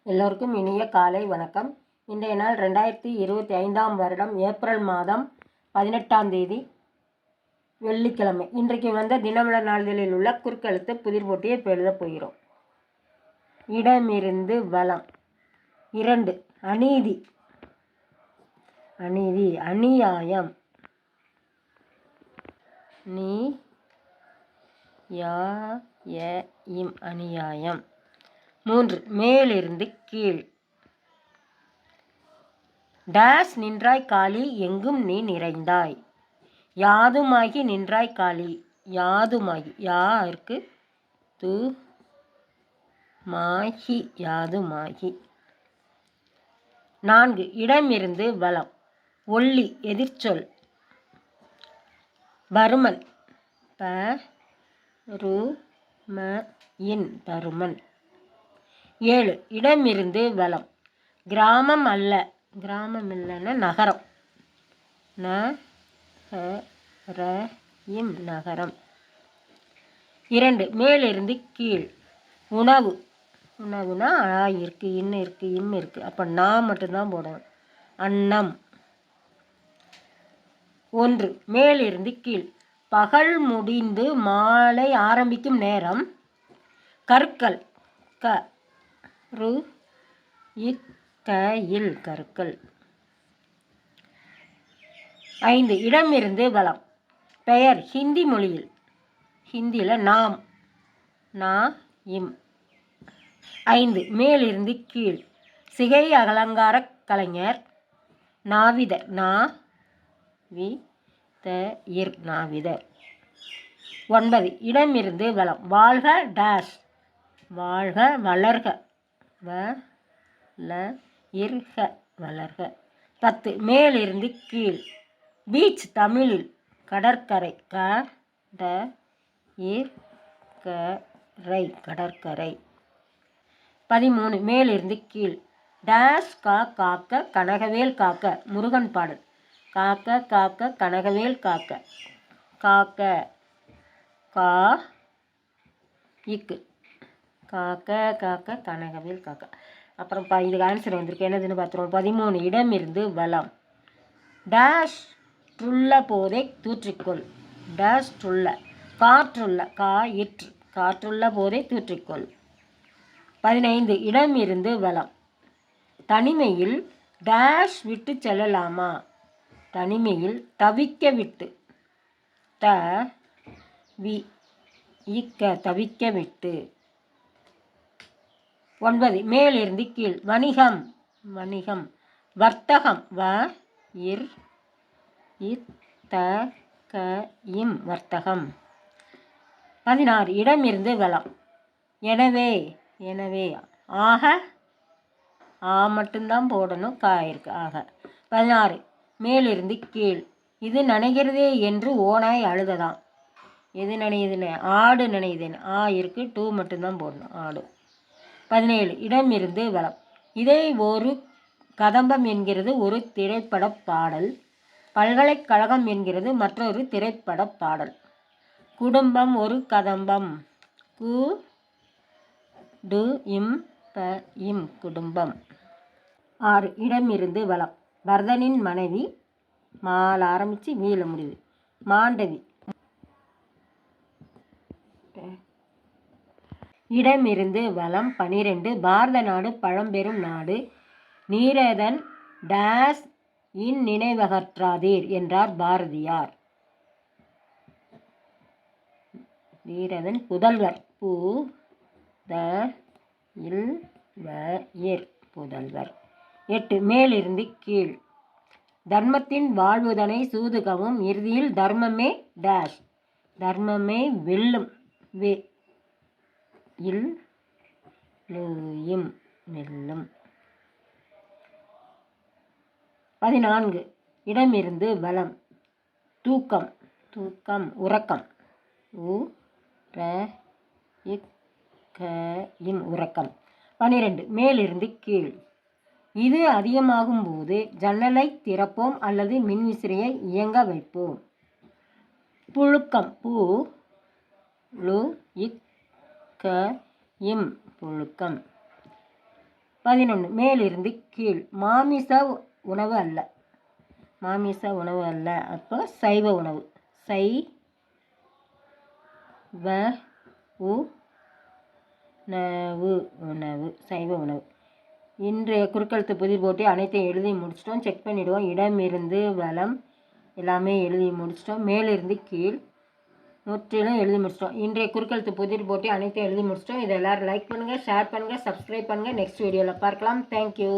எல்லோருக்கும் இனிய காலை வணக்கம். இன்றைய நாள் 2025 வருடம் ஏப்ரல் மாதம் 18ஆம் தேதி வெள்ளிக்கிழமை. இன்றைக்கு வந்த தினமலர் நாளிதழில் உள்ள குறுக்கெழுத்து புதிர் போட்டியை இப்போ எழுதப் போகிறோம். இடமிருந்து வலம். 2. அநீதி. அநீதி. அநியாயம். அநியாயம். 3. மேலிருந்து கீழ். டேஸ் நின்றாய் காளி எங்கும் நீ நிறைந்தாய். யாதுமாகி நின்றாய் காளி. யாதுமாகி. யா இருக்கு து மாகி. யாதுமாகி. 4. இடமிருந்து வலம். ஒல்லி எதிர்ச்சொல். பருமன். பருமன். 7. இடமிருந்து வலம். கிராமம் அல்ல. கிராமம் இல்லைன்னா நகரம். நகரம். 2. மேலிருந்து கீழ். உணவு. உணவுனா ஆ இருக்கு, இன்னு இருக்கு, இம் இருக்கு. அப்போ நான் மட்டும்தான் போடணும். அன்னம். 1. மேலிருந்து கீழ். பகல் முடிந்து மாலை ஆரம்பிக்கும் நேரம். கற்கள். கற்கள். 5. இடமிருந்து வலம். பெயர். ஹிந்தி மொழியில். ஹிந்தியில் நாம். இம். 5. மேலிருந்து கீழ். சிகை அலங்கார கலைஞர். நாவிதர். நாவிதர். 9. இடமிருந்து வலம். வாழ்க டேஷ். வாழ்க வளர்க. வளர்க. 10. மேலிருந்து கீழ். பீச் தமிழில். கடற்கரை. கடற்கரை. 13. மேலிருந்து கீழ். டேஷ் காக்க கனகவேல் காக்க. முருகன் பாடல். காக்க கனகவேல் காக்க. காக்க இக்கு. காக்க கனகவேல் காக்க. அப்புறம் இதுக்கு ஆன்சர் வந்திருக்கு. என்னதுன்னு பார்த்துருவோம். 13. இடமிருந்து வலம். டேஷ் ட்ருள்ள போதை தூற்றிக்கொள். டேஷ் ட்ருள்ள. காற்றுள்ள. காற்றுள்ள போதை தூற்றிக்கொள். 15. இடமிருந்து வலம். தனிமையில் டேஷ் விட்டு செல்லலாமா. தனிமையில் தவிக்க விட்டு. தவிக்க விட்டு. 9. மேலிருந்து கீழ். வணிகம். வணிகம். வர்த்தகம். வர்த்தகம். 16. இடமிருந்து வலம். எனவே. எனவே. ஆக. ஆ மட்டும்தான் போடணும். இருக்கு. ஆக. 16. மேலிருந்து கீழ். இது நனைகிறதே என்று ஓனாய் அழுததாம். எது நனையுதுன்னு. ஆடு நனையுதுன்னு. ஆ இருக்கு. டூ மட்டும்தான் போடணும். ஆடு. 17. இடமிருந்து வலம். இதை ஒரு கதம்பம் என்கிறது ஒரு திரைப்பட பாடல். பல்கலைக்கழகம் என்கிறது மற்றொரு திரைப்பட பாடல். குடும்பம் ஒரு கதம்பம். குடும்பம். 6. இடமிருந்து வலம். பரதனின் மனைவி. மால் ஆரம்பித்து வீழ முடியுது. மாண்டவி. இடமிருந்து வலம். 12. பாரத நாடு பழம்பெரும் நாடு. நீரதன் டேஸ் இன் நினைவகற்றாதீர் என்றார் பாரதியார். நீரதன் புதல்வர். புதல்வர். 8. மேலிருந்து கீழ். தர்மத்தின் வாழ்வுதனை சூதுகவும் இறுதியில் தர்மமே டேஷ். தர்மமே வெல்லும். வெல்லும். 14. இடமிருந்து வலம். தூக்கம். உறக்கம். உறக்கம். 12. மேலிருந்து கீழ். இது அதிகமாகும் போது ஜன்னலை திறப்போம் அல்லது மின்விசிறியை இயங்க வைப்போம். புழுக்கம். புழுக்கம். 11 மேலிருந்து கீழ். மாமிச உணவு அல்ல. மாமிச உணவு அல்ல. அப்போ சைவ உணவு. உணவு சைவ உணவு. இன்றைய குறுக்கெழுத்து புதிர் போட்டி அனைத்தையும் எழுதி முடிச்சிட்டோம். செக் பண்ணிவிடுவோம். இடமிருந்து வலம் எல்லாமே எழுதி முடிச்சிட்டோம். மேலிருந்து கீழ் முற்றிலும் எழுதி முடிச்சிட்டோம். இன்றைய குறுக்கெழுத்து புதிர் போட்டி அனைத்தையும் எழுதி முடிச்சிட்டோம். இதை எல்லோரும் லைக் பண்ணுங்கள், ஷேர் பண்ணுங்கள், சப்ஸ்கிரைப் பண்ணுங்கள். நெக்ஸ்ட் வீடியோவில் பார்க்கலாம். தேங்க்யூ.